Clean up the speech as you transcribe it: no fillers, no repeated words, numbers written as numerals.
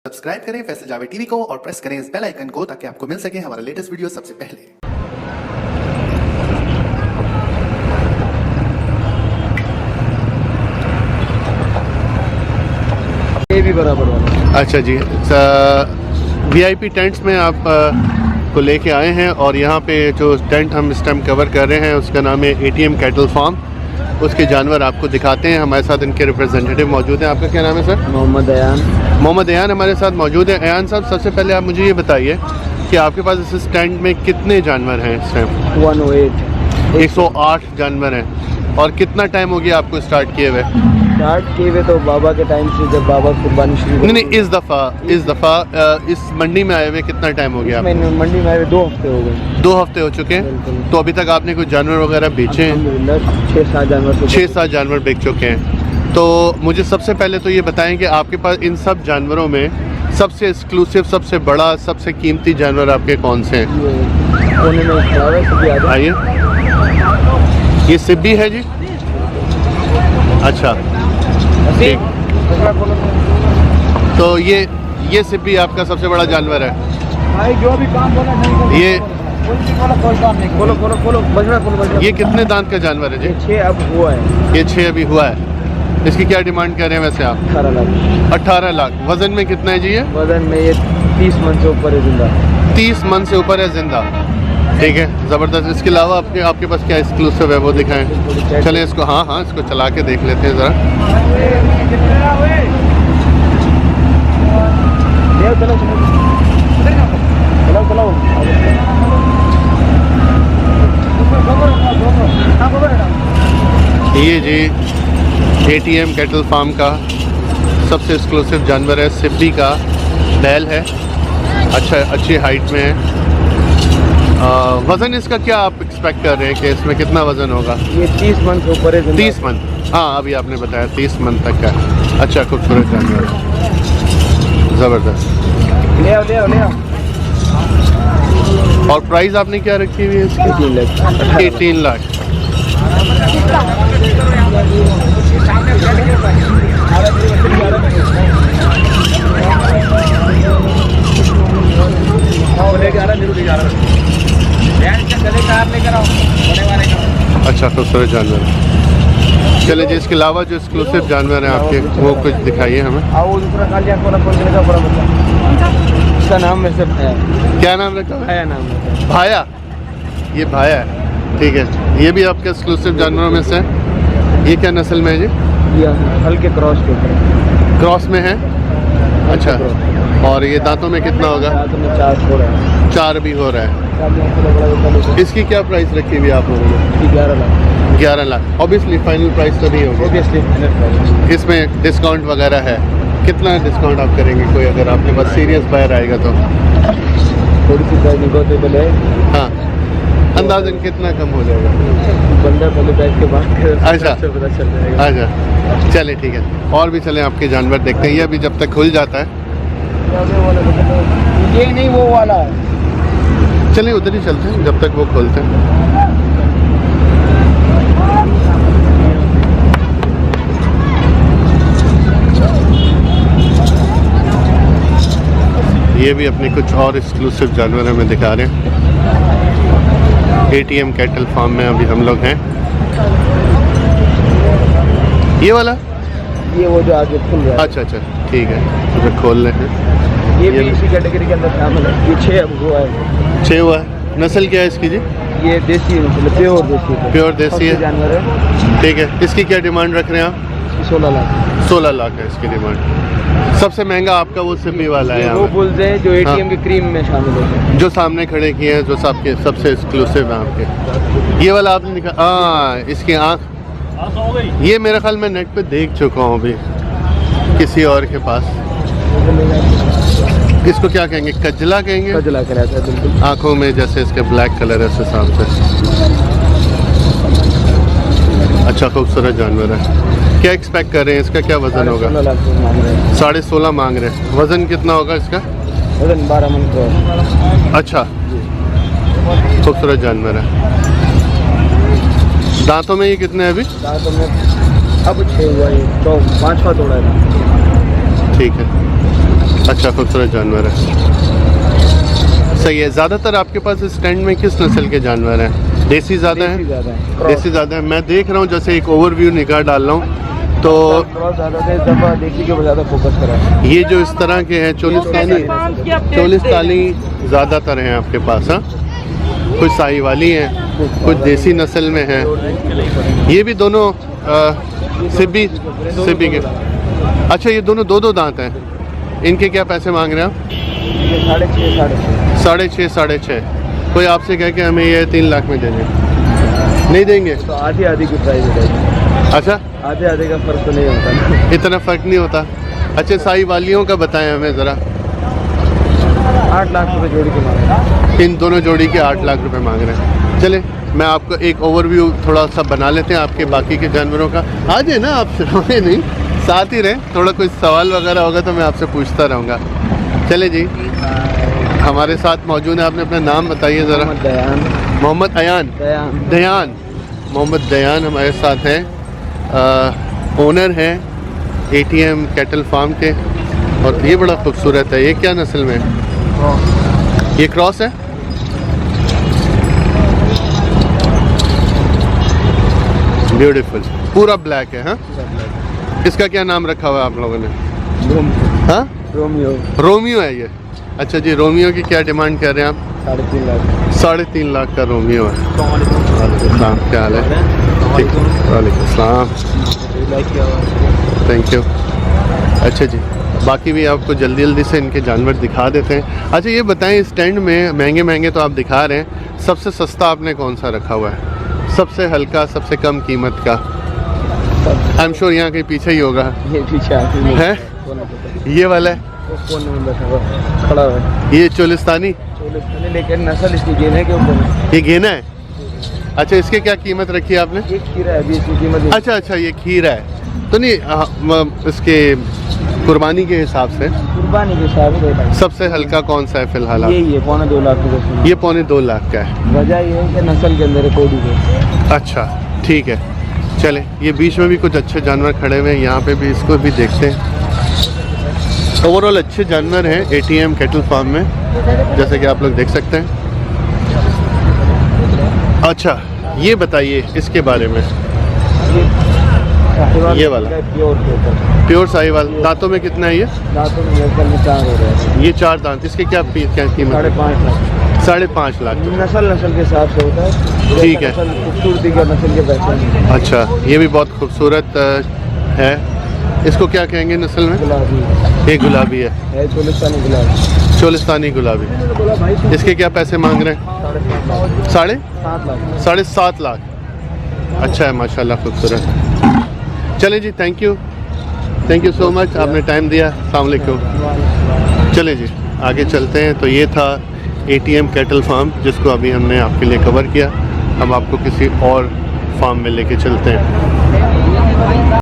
Subscribe करें Faisal Javed TV को और प्रेस करें इस बेल आइकन को ताकि आपको मिल सके हमारा लेटेस्ट वीडियो सबसे पहले। ये भी बराबर वाला। अच्छा जी, वीआईपी टेंट्स में आप को लेके आए हैं और यहाँ पे जो टेंट हम इस टाइम कवर कर रहे हैं उसका नाम है एटीएम कैटल फार्म। उसके जानवर आपको दिखाते हैं। हमारे साथ इनके रिप्रेजेंटेटिव मौजूद हैं। आपका क्या नाम है सर? मोहम्मद अयान। मोहम्मद अयान हमारे साथ मौजूद है। अयान साहब, सबसे पहले आप मुझे ये बताइए कि आपके पास इस टेंट में कितने जानवर हैं इस टाइम? 108 जानवर हैं। और कितना टाइम हो गया आपको स्टार्ट किए हुए? स्टार्ट किए हुए तो बाबा के टाइम से, जब बाबा कुर्बानी शुरू। नहीं, इस दफ़ा इस मंडी में आए हुए कितना टाइम हो गया? मंडी में आए हुए 2 हफ्ते हो गए। 2 हफ्ते हो चुके हैं। तो अभी तक आपने कुछ जानवर वगैरह बेचे हैं? 6-7 जानवर। 6-7 जानवर बेच चुके हैं। तो मुझे सबसे पहले तो ये बताएं कि आपके पास इन सब जानवरों में सबसे एक्सक्लूसिव, सबसे बड़ा, सबसे कीमती जानवर आपके कौन से हैं? आइए, ये सिब्बी है जी। अच्छा, ठीक। तो ये सिब्बी आपका सबसे बड़ा जानवर है। भाई जो भी काम बोला नहीं ये बोलो। ये कितने दांत का जानवर है जी? 6 अब हुआ है। ये 6 अभी हुआ है। इसकी क्या डिमांड कर रहे हैं वैसे आप? 18 लाख। 18 लाख। वजन में कितना है जी ये? वजन में ये 30 मन से ऊपर है जिंदा। 30 मन से ऊपर है जिंदा। ठीक है, ज़बरदस्त। इसके अलावा आपके पास क्या एक्सक्लूसिव है वो दिखाएं। चलें इसको, हाँ इसको चला के देख लेते हैं ज़रा। ये जी एटीएम कैटल फार्म का सबसे एक्सक्लूसिव जानवर है, सिब्बी का बैल है। अच्छी हाइट में है। वज़न इसका क्या आप एक्सपेक्ट कर रहे हैं कि इसमें कितना वज़न होगा? ये 30 मन से ऊपर है। 30 मन। हाँ, अभी आपने बताया 30 मन तक का। अच्छा, खूबसूरत जानवर, ज़बरदस्त। ले आओ। और प्राइस आपने क्या रखी हुई है इसकी? 18 लाख। अच्छा, खूबसूरत जानवर। चले जी, इसके अलावा जो एक्सक्लूसिव जानवर हैं आपके वो कुछ दिखाइए हमें। इसका नाम में से भाया। क्या नाम रखा है? भाया नाम है। भाया। ये भाया है, ठीक है। ये भी आपके एक्सक्लूसिव जानवरों में से है। ये क्या नस्ल में है जी? ये हल्के क्रॉस के ऊपर। क्रॉस में है। अच्छा, और ये दांतों में कितना होगा? दांतों में 4 हो रहा है। 4 भी हो रहा है। इसकी क्या प्राइस रखी हुई आप लोगों ने? 11 lakh. 11 lakh. Obviously final price तो नहीं होगी। ऑब्वियसली इसमें डिस्काउंट वगैरह है? कितना डिस्काउंट आप करेंगे कोई, अगर आपके पास सीरियस बायर आएगा तो? थोड़ी सी प्राइस निगोशिएबल है। हाँ, अंदाजन कितना कम हो जाएगा? बंदा पहले बैठ के बात करे। अच्छा, पता चल जाएगा। अच्छा, चले ठीक है। और भी चलें, आपके जानवर देखते हैं। ये अभी जब तक खुल जाता है। ये नहीं, वो वाला है। चलिए उधर ही चलते हैं जब तक वो खोलते हैं। ये भी अपने कुछ और एक्सक्लूसिव जानवर हमें दिखा रहे हैं। एटीएम कैटल फार्म में अभी हम लोग हैं। ये वाला? ये वो जो आगे खुल रहा है। अच्छा, ठीक है, तो खोल रहे हैं। ये भी इसी कैटेगरी के अंदर शामिल है। ये 6 अब हुआ है। 6 हुआ है। नस्ल क्या है इसकी जी? ये देसी है, मतलब प्योर देसी है। जानवर है, ठीक है। इसकी क्या डिमांड रख रहे हैं आप? 16 लाख। 16 लाख है इसकी डिमांड। सबसे महंगा आपका वो सिब्बी वाला है। वो बुल्स हैं जो एटीएम के क्रीम में शामिल होते हैं, जो सामने खड़े किए हैं, जो सबसे एक्सक्लूसिव है आपके। ये वाला आपने दिखा, इसकी आँख, ये मेरे ख्याल में नेट पे देख चुका हूँ अभी किसी और के पास। इसको क्या कहेंगे? कजला कहेंगे? कजला कराता है बिल्कुल। आँखों में जैसे इसके ब्लैक कलर है, इस हिसाब से। अच्छा, खूबसूरत जानवर है। क्या एक्सपेक्ट कर रहे हैं? इसका क्या वज़न होगा? 16.5 मांग रहे हैं। वज़न कितना होगा इसका? वज़न 12 मन का। अच्छा, खूबसूरत जानवर है। दांतों में ये कितने हैं अभी? दांतों में अब 6 हुआ है, तो 5वां तोड़ा है। ठीक है। अच्छा, खूबसूरत जानवर है। सही है। ज़्यादातर आपके पास इस स्टैंड में किस नस्ल के जानवर हैं? देसी ज़्यादा हैं? देसी ज़्यादा है। मैं देख रहा हूँ, जैसे एक ओवरव्यू निगाह डाल रहा हूँ तो देसी के ऊपर ज़्यादा फोकस करा है। ये जो इस तरह के हैं चोलिस्तानी ज़्यादातर हैं आपके पास। हाँ, कुछ साहिवाली हैं, कुछ देसी नस्ल में हैं। ये भी दोनों सिब्बी के। अच्छा, ये दोनों दो दांत हैं। इनके क्या पैसे मांग रहे हैं आप? 6.5 साढ़े छः। कोई आपसे कहे कि हमें ये 3 लाख में दे दें, नहीं देंगे? तो आधी की प्राइस है। अच्छा, आधे का फ़र्क तो नहीं होता। इतना फ़र्क नहीं होता। अच्छा, साहिवालियों का बताएं हमें ज़रा। 8 लाख रुपए जोड़ी के मांग रहे हैं। इन दोनों जोड़ी के 8 लाख रुपए मांग रहे हैं। चले, मैं आपको एक ओवरव्यू थोड़ा सा बना लेते हैं आपके बाकी के जानवरों का। आ जाए ना आप, शर्माए नहीं, साथ ही रहें। थोड़ा कोई सवाल वगैरह होगा तो मैं आपसे पूछता रहूँगा। चले जी, हमारे साथ मौजूद है। आपने अपना नाम बताइए ज़रा। मोहम्मद अयान। दयान। मोहम्मद दयान हमारे साथ हैं, ओनर हैं ATM कैटल फार्म के। और ये बड़ा खूबसूरत है। ये क्या नस्ल में है? ये क्रॉस है? ब्यूटीफुल, पूरा ब्लैक है। हाँ, इसका क्या नाम रखा हुआ है आप लोगों ने? हाँ, रोमियो है ये। अच्छा जी, रोमियो की क्या डिमांड कर रहे हैं आप? 3.5 लाख। 3.5 लाख का रोमियो है। वालेकुम, क्या हाल है? ठीक, वालेकुम सलाम, थैंक यू। अच्छा जी, बाकी भी आपको जल्दी से इनके जानवर दिखा देते हैं। अच्छा, ये बताएं, स्टैंड में महंगे तो आप दिखा रहे हैं, सबसे सस्ता आपने कौन सा रखा हुआ है? सबसे हल्का, सबसे कम कीमत का? आई एम श्योर यहाँ कहीं पीछे ही होगा। ये पीछे है, ये वाला है, खड़ा है। ये चोलिस्तानी, लेकिन नस्ल इसकी गेने के ऊपर। ये घेना है। अच्छा, इसके क्या कीमत रखी है आपने? ये खीरा है, अभी इसकी कीमत। अच्छा, ये खीरा है तो नहीं, इसके कुर्बानी के हिसाब से? कुर्बानी के हिसाब से सबसे हल्का कौन सा है फिलहाल? ये 2.25 लाख रुपये। ये 2.25 लाख का है। वजह ये है कि नस्ल के अंदर है कोडी के। अच्छा, ठीक है। चले, ये बीच में भी कुछ अच्छे जानवर खड़े हुए हैं, यहाँ पे भी इसको भी देखते हैं। ओवरऑल अच्छे जानवर हैं ATM कैटल फार्म में, जैसे कि आप लोग देख सकते हैं। अच्छा, ये बताइए इसके बारे में। ये वाला प्योर साहिवाल, दांतों में कितना है ये? दांतों में 4 हो रहे हैं। ये 4 दांत। इसके क्या कीमत? 5.5 लाख। 5.5 लाख। नस्ल के हिसाब से होता है। ठीक है। खूबसूरती का नस्ल के पैसे। अच्छा, ये भी बहुत खूबसूरत है। इसको क्या कहेंगे नस्ल में? गुलाबी। ये गुलाबी है, चोलिस्तानी गुलाबी। चोलिस्तानी गुलाबी। इसके क्या पैसे मांग रहे हैं? 7.5 लाख। अच्छा है, माशाल्लाह, खूबसूरत। चलें जी, थैंक यू सो मच, आपने टाइम दिया। अस्सलाम वालेकुम। चलें जी, आगे चलते हैं। तो ये था ATM कैटल फार्म, जिसको अभी हमने आपके लिए कवर किया। हम आपको किसी और फार्म में लेके चलते हैं।